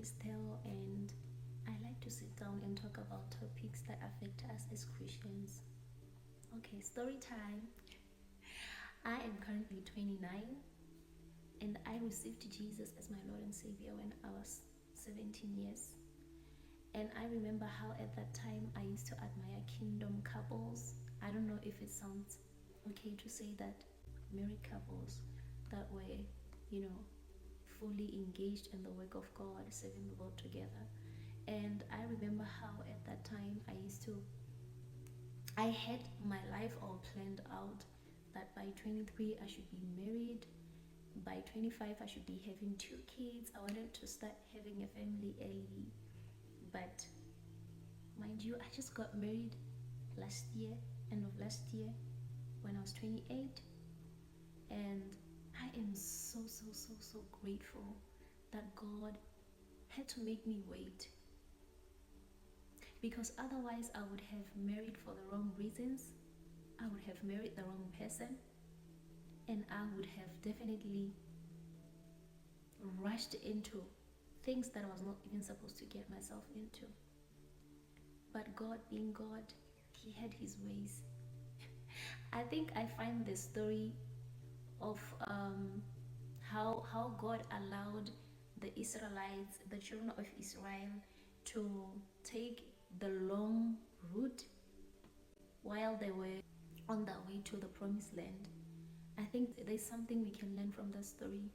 Estelle, and I like to sit down and talk about topics that affect us as Christians. Okay, story time. I am currently 29 and I received Jesus as my Lord and Savior when I was 17 years. And I remember how at that time I used to admire kingdom couples. I don't know if it sounds okay to say that, married couples that were, you know, fully engaged in the work of God, serving the Lord together. And I remember how at that time I had my life all planned out that by 23 I should be married, by 25 I should be having 2 kids. I wanted to start having a family early, but mind you, I just got married last year, end of last year, when I was 28. And I am so grateful that God had to make me wait, because otherwise I would have married for the wrong reasons, I would have married the wrong person, and I would have definitely rushed into things that I was not even supposed to get myself into. But God, being God, He had His ways. I think I find the story of how God allowed the Israelites, the children of Israel, to take the long route while they were on their way to the promised land. I think there's something we can learn from that story.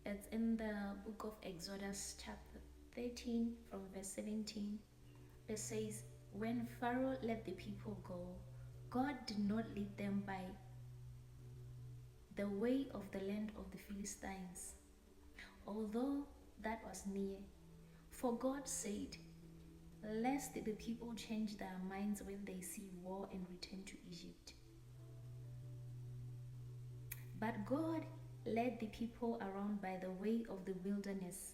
It's in the book of Exodus, chapter 13, from verse 17. It says, when Pharaoh let the people go, God did not lead them by the way of the land of the Philistines, although that was near. For God said, lest the people change their minds when they see war and return to Egypt. But God led the people around by the way of the wilderness,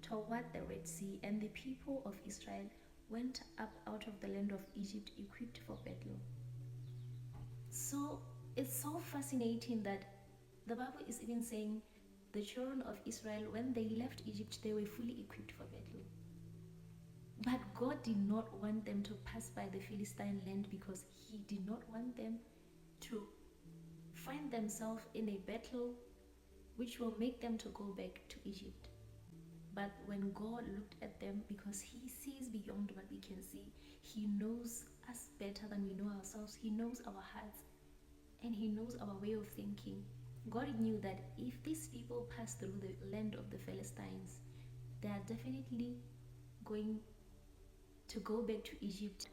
toward the Red Sea, and the people of Israel went up out of the land of Egypt equipped for battle. So it's so fascinating that the Bible is even saying the children of Israel, when they left Egypt, they were fully equipped for battle. But God did not want them to pass by the Philistine land, because He did not want them to find themselves in a battle which will make them to go back to Egypt. But when God looked at them, because He sees beyond what we can see, He knows us better than we know ourselves. He knows our hearts and He knows our way of thinking. God knew that if these people pass through the land of the Philistines, they are definitely going to go back to Egypt.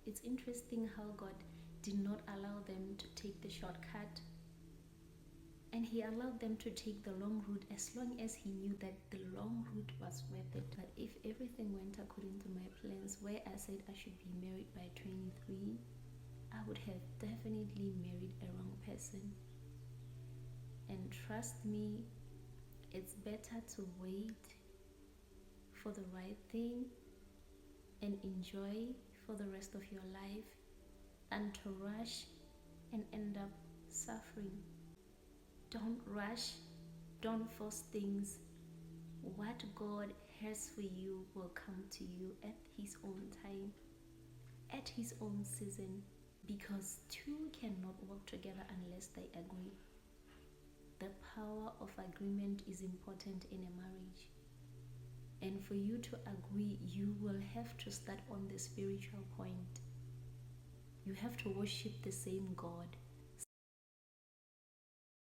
It's interesting how God did not allow them to take the shortcut, and He allowed them to take the long route, as long as He knew that the long route was worth it. But if everything went according to my plans, where I said I should be married by 23, I would have definitely married a wrong person. And trust me, it's better to wait for the right thing and enjoy for the rest of your life than to rush and end up suffering. Don't rush, don't force things. What God has for you will come to you at His own time, at His own season, because two cannot work together unless they agree. The power of agreement is important in a marriage. And for you to agree, you will have to start on the spiritual point. You have to worship the same God.